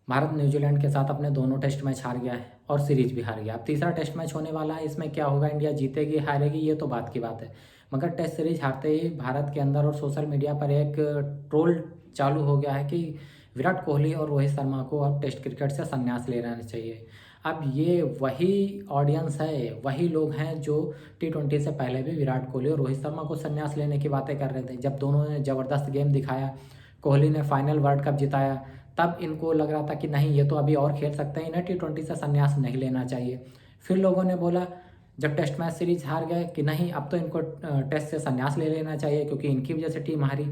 Bharat New Zealand के साथ अपने दोनों टेस्ट मैच हार गया है और सीरीज भी हार गया। अब तीसरा टेस्ट मैच होने वाला है, इसमें क्या होगा, इंडिया जीतेगी हारेगी ये तो बात की बात है। मगर टेस्ट सीरीज हारते ही भारत के अंदर और सोशल मीडिया पर एक ट्रोल चालू हो गया है कि विराट कोहली और रोहित शर्मा को अब टेस्ट क्रिकेट से संन्यास ले लेना चाहिए। अब ये वही ऑडियंस है, वही लोग हैं जो T20 से पहले भी विराट कोहली और रोहित शर्मा को संन्यास लेने की बातें कर रहे थे। जब दोनों ने ज़बरदस्त गेम दिखाया, कोहली ने फाइनल वर्ल्ड कप जिताया, तब इनको लग रहा था कि नहीं ये तो अभी और खेल सकते हैं, इन्हें T20 से संन्यास नहीं लेना चाहिए। फिर लोगों ने बोला जब टेस्ट मैच सीरीज हार गए कि नहीं अब तो इनको टेस्ट से संन्यास ले लेना चाहिए क्योंकि इनकी वजह से टीम हारी।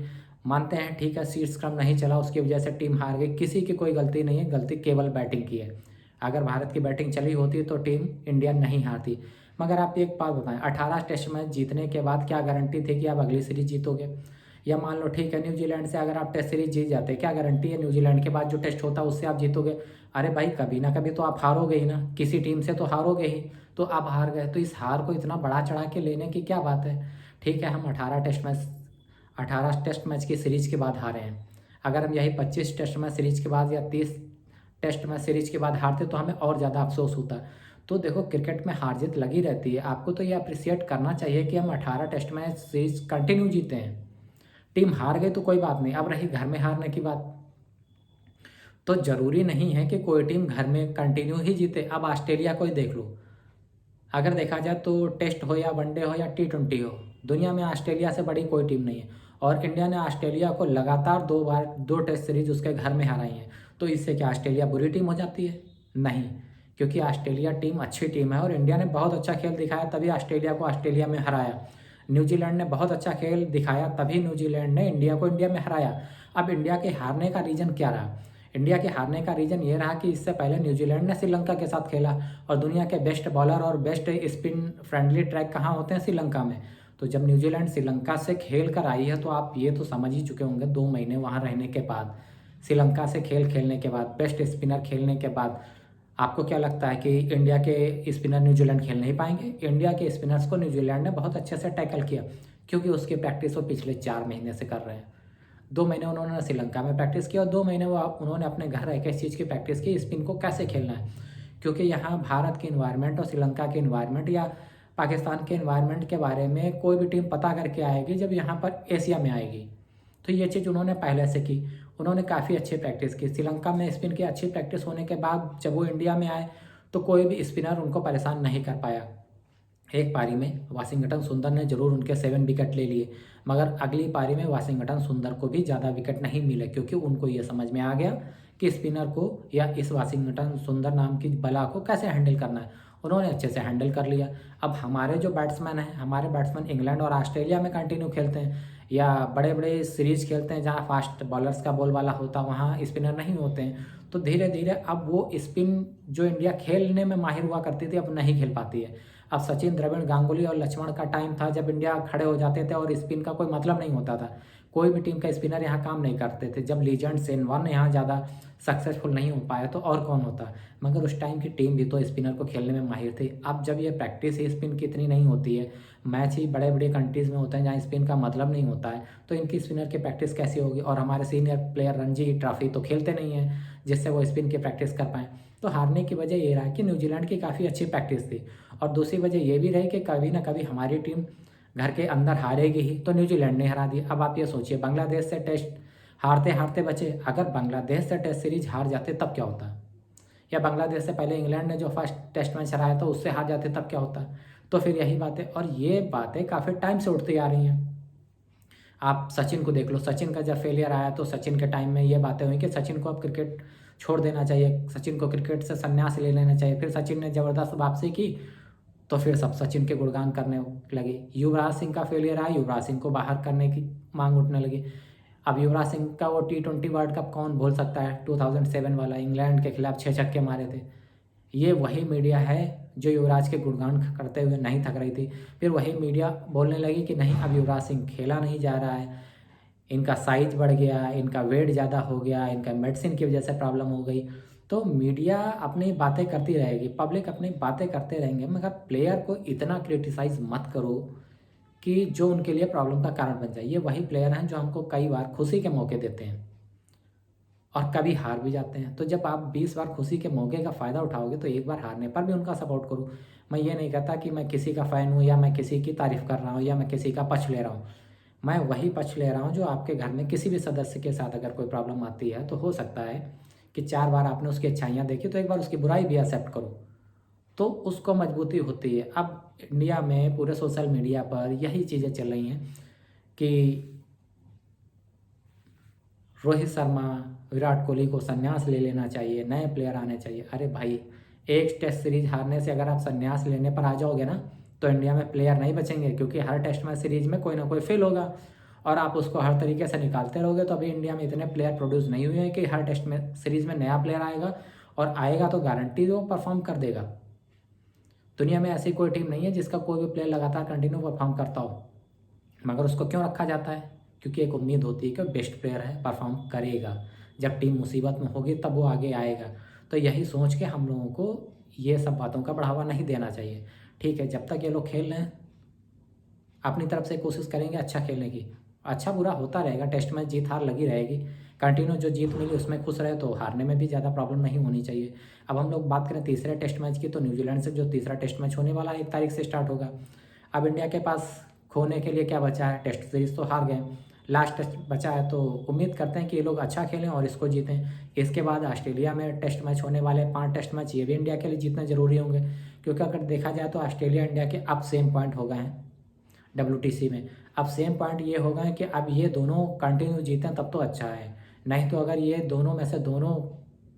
मानते हैं ठीक है, सीट स्क्रम नहीं चला उसकी वजह से टीम हार गई, किसी की कोई गलती नहीं है, गलती केवल बैटिंग की है। अगर भारत की बैटिंग चली होती तो टीम इंडिया नहीं हारती। मगर आप एक बात बताएं, 18 टेस्ट मैच जीतने के बाद क्या गारंटी थी कि आप अगली सीरीज जीतोगे? या मान लो ठीक है, न्यूजीलैंड से अगर आप टेस्ट सीरीज जीत जाते, क्या गारंटी है न्यूजीलैंड के बाद जो टेस्ट होता है उससे आप जीतोगे? अरे भाई कभी ना कभी तो आप हारोगे ही ना, किसी टीम से तो हारोगे ही। तो आप हार गए, तो इस हार को इतना बड़ा चढ़ा के लेने की क्या बात है? ठीक है, हम 18 टेस्ट मैच की सीरीज के बाद हारे हैं। अगर हम यही 25 टेस्ट मैच सीरीज के बाद या 30 टेस्ट मैच सीरीज के बाद हारते तो हमें और ज़्यादा अफसोस होता। तो देखो क्रिकेट में हार जीत लगी रहती है, आपको तो ये अप्रिसिएट करना चाहिए कि हम 18 टेस्ट मैच सीरीज कंटिन्यू जीते हैं। टीम हार गई तो कोई बात नहीं, अब रही घर में हारने की बात, तो ज़रूरी नहीं है कि कोई टीम घर में कंटिन्यू ही जीते। अब ऑस्ट्रेलिया को ही देख लो, अगर देखा जाए तो टेस्ट हो या वनडे हो या T20 हो, दुनिया में ऑस्ट्रेलिया से बड़ी कोई टीम नहीं है। और इंडिया ने ऑस्ट्रेलिया को लगातार 2 बार 2 टेस्ट सीरीज उसके घर में हराई हैं। तो इससे क्या ऑस्ट्रेलिया बुरी टीम हो जाती है? नहीं, क्योंकि ऑस्ट्रेलिया टीम अच्छी टीम है और इंडिया ने बहुत अच्छा खेल दिखाया तभी ऑस्ट्रेलिया को ऑस्ट्रेलिया में हराया। न्यूजीलैंड ने बहुत अच्छा खेल दिखाया तभी न्यूजीलैंड ने इंडिया को इंडिया में हराया। अब इंडिया के हारने का रीज़न क्या रहा? इंडिया के हारने का रीज़न ये रहा कि इससे पहले न्यूजीलैंड ने श्रीलंका के साथ खेला और दुनिया के बेस्ट बॉलर और बेस्ट स्पिन फ्रेंडली ट्रैक कहाँ होते हैं? श्रीलंका में। तो जब न्यूजीलैंड श्रीलंका से खेल कर आई है तो आप ये तो समझ ही चुके होंगे, 2 महीने वहाँ रहने के बाद, श्रीलंका से खेल खेलने के बाद, बेस्ट स्पिनर खेलने के बाद, आपको क्या लगता है कि इंडिया के स्पिनर न्यूजीलैंड खेल नहीं पाएंगे? इंडिया के स्पिनर्स को न्यूजीलैंड ने बहुत अच्छे से टैकल किया क्योंकि उसकी प्रैक्टिस वो पिछले 4 महीने से कर रहे हैं। 2 महीने उन्होंने श्रीलंका में प्रैक्टिस की और 2 महीने वो उन्होंने अपने घर रह के इस चीज़ की प्रैक्टिस की, स्पिन को कैसे खेलना है। क्योंकि यहाँ भारत के इन्वायरमेंट और श्रीलंका के इन्वायरमेंट या पाकिस्तान के इन्वायरमेंट के बारे में कोई भी टीम पता करके आएगी जब यहाँ पर एशिया में आएगी। तो ये चीज़ उन्होंने पहले से की, उन्होंने काफ़ी अच्छी प्रैक्टिस की। श्रीलंका में स्पिन की अच्छी प्रैक्टिस होने के बाद जब वो इंडिया में आए तो कोई भी स्पिनर उनको परेशान नहीं कर पाया। एक पारी में वाशिंगटन सुंदर ने जरूर उनके 7 विकेट ले लिए, मगर अगली पारी में वाशिंगटन सुंदर को भी ज़्यादा विकेट नहीं मिले क्योंकि उनको ये समझ में आ गया कि स्पिनर को या इस वाशिंगटन सुंदर नाम की बला को कैसे हैंडल करना है। उन्होंने अच्छे से हैंडल कर लिया। अब हमारे जो बैट्समैन हैं, हमारे बैट्समैन इंग्लैंड और ऑस्ट्रेलिया में कंटिन्यू खेलते हैं या बड़े बड़े सीरीज खेलते हैं जहाँ फास्ट बॉलर्स का बॉल वाला होता, वहाँ स्पिनर नहीं होते हैं। तो धीरे धीरे अब वो स्पिन जो इंडिया खेलने में माहिर हुआ करती थी अब नहीं खेल पाती है। अब सचिन, द्रविड़, गांगुली और लक्ष्मण का टाइम था जब इंडिया खड़े हो जाते थे और स्पिन का कोई मतलब नहीं होता था, कोई भी टीम का स्पिनर यहाँ काम नहीं करते थे। जब लीजेंड सेनवान यहाँ ज़्यादा सक्सेसफुल नहीं हो पाया तो और कौन होता? मगर उस टाइम की टीम भी तो स्पिनर को खेलने में माहिर थी। अब जब ये प्रैक्टिस ही स्पिन की इतनी नहीं होती है, मैच ही बड़े बड़े कंट्रीज़ में होते हैं जहाँ स्पिन का मतलब नहीं होता है, तो इनकी स्पिनर की प्रैक्टिस कैसी होगी? और हमारे सीनियर प्लेयर रणजी ट्रॉफी तो खेलते नहीं हैं जिससे वो स्पिन की प्रैक्टिस कर पाएँ। तो हारने की वजह ये रहा कि न्यूजीलैंड की काफ़ी अच्छी प्रैक्टिस थी और दूसरी वजह ये भी रही कि कभी ना कभी हमारी टीम घर के अंदर हारेगी ही, तो न्यूजीलैंड ने हरा दिया। अब आप ये सोचिए, बांग्लादेश से टेस्ट हारते हारते बचे, अगर बांग्लादेश से टेस्ट सीरीज हार जाते तब क्या होता? या बांग्लादेश से पहले इंग्लैंड ने जो फर्स्ट टेस्ट मैच हराया था उससे हार जाते तब क्या होता? तो फिर यही बातें, और ये बातें काफ़ी टाइम से उठती आ रही हैं। आप सचिन को देख लो, सचिन का जब फेलियर आया तो सचिन के टाइम में ये बातें हुई कि सचिन को अब क्रिकेट छोड़ देना चाहिए, सचिन को क्रिकेट से संन्यास ले लेना चाहिए। फिर सचिन ने ज़बरदस्त वापसी की तो फिर सब सचिन के गुणगान करने लगे। युवराज सिंह का फेलियर आया, युवराज सिंह को बाहर करने की मांग उठने लगी। अब युवराज सिंह का वो T20 वर्ल्ड कप कौन भूल सकता है, 2007 वाला, इंग्लैंड के खिलाफ 6 छक्के मारे थे। ये वही मीडिया है जो युवराज के गुणगान करते हुए नहीं थक रही थी। फिर वही मीडिया बोलने लगी कि नहीं अब युवराज सिंह खेला नहीं जा रहा है, इनका साइज बढ़ गया, इनका वेट ज़्यादा हो गया, इनका मेडिसिन की वजह से प्रॉब्लम हो गई। तो मीडिया अपनी बातें करती रहेगी, पब्लिक अपनी बातें करते रहेंगे, मगर प्लेयर को इतना क्रिटिसाइज़ मत करो कि जो उनके लिए प्रॉब्लम का कारण बन जाए। ये वही प्लेयर हैं जो हमको कई बार खुशी के मौके देते हैं। और कभी हार भी जाते हैं। तो जब आप 20 बार खुशी के मौके का फ़ायदा उठाओगे तो एक बार हारने पर भी उनका सपोर्ट करो। मैं ये नहीं कहता कि मैं किसी का फ़ैन हूँ या मैं किसी की तारीफ़ कर रहा हूँ या मैं किसी का पक्ष ले रहा हूँ। मैं वही पक्ष ले रहा हूँ जो आपके घर में किसी भी सदस्य के साथ अगर कोई प्रॉब्लम आती है तो हो सकता है कि 4 बार आपने उसकी अच्छाइयाँ देखी तो एक बार उसकी बुराई भी एक्सेप्ट करो, तो उसको मजबूती होती है। अब इंडिया में पूरे सोशल मीडिया पर यही चीज़ें चल रही हैं कि रोहित शर्मा, विराट कोहली को संन्यास ले लेना चाहिए, नए प्लेयर आने चाहिए। अरे भाई, एक टेस्ट सीरीज हारने से अगर आप संन्यास लेने पर आ जाओगे ना तो इंडिया में प्लेयर नहीं बचेंगे, क्योंकि हर टेस्ट मैच सीरीज में कोई ना कोई फेल होगा और आप उसको हर तरीके से निकालते रहोगे। तो अभी इंडिया में इतने प्लेयर प्रोड्यूस नहीं हुए हैं कि हर टेस्ट में सीरीज में नया प्लेयर आएगा, और आएगा तो गारंटी वो परफॉर्म कर देगा। दुनिया में ऐसी कोई टीम नहीं है जिसका कोई भी प्लेयर लगातार कंटिन्यू परफॉर्म करता हो, मगर उसको क्यों रखा जाता है? क्योंकि एक उम्मीद होती है कि बेस्ट प्लेयर है, परफॉर्म करेगा, जब टीम मुसीबत में होगी तब वो आगे आएगा। तो यही सोच के हम लोगों को ये सब बातों का बढ़ावा नहीं देना चाहिए। ठीक है, जब तक ये लोग खेल रहे हैं अपनी तरफ से कोशिश करेंगे अच्छा खेलने की, अच्छा बुरा होता रहेगा, टेस्ट मैच जीत हार लगी रहेगी। कंटिन्यू जो जीत मिली उसमें खुश रहे तो हारने में भी ज़्यादा प्रॉब्लम नहीं होनी चाहिए। अब हम लोग बात करें तीसरे टेस्ट मैच की, तो न्यूजीलैंड से जो तीसरा टेस्ट मैच होने वाला है 1 तारीख से स्टार्ट होगा। अब इंडिया के पास खोने के लिए क्या बचा है? टेस्ट सीरीज तो हार गए, लास्ट टेस्ट बचा है, तो उम्मीद करते हैं कि ये लोग अच्छा खेलें और इसको जीतें। इसके बाद ऑस्ट्रेलिया में टेस्ट मैच होने वाले 5 टेस्ट मैच, ये भी इंडिया के लिए जीतना जरूरी होंगे, क्योंकि अगर देखा जाए तो ऑस्ट्रेलिया इंडिया के अब सेम पॉइंट हो गए हैं WTC में। अब सेम पॉइंट ये होगा कि अब ये दोनों कंटिन्यू जीतें तब तो अच्छा है, नहीं तो अगर ये दोनों में से दोनों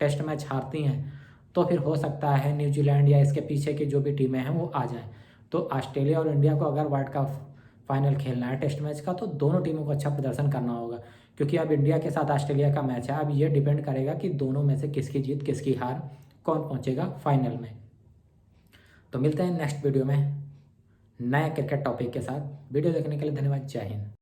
टेस्ट मैच हारती हैं तो फिर हो सकता है न्यूजीलैंड या इसके पीछे की जो भी टीमें हैं वो आ जाएं। तो ऑस्ट्रेलिया और इंडिया को अगर वर्ल्ड कप फाइनल खेलना है टेस्ट मैच का तो दोनों टीमों को अच्छा प्रदर्शन करना होगा, क्योंकि अब इंडिया के साथ ऑस्ट्रेलिया का मैच है। अब ये डिपेंड करेगा कि दोनों में से किसकी जीत किसकी हार, कौन पहुंचेगा फाइनल में। तो मिलते हैं नेक्स्ट वीडियो में नए क्रिकेट टॉपिक के साथ। वीडियो देखने के लिए धन्यवाद। जय हिंद।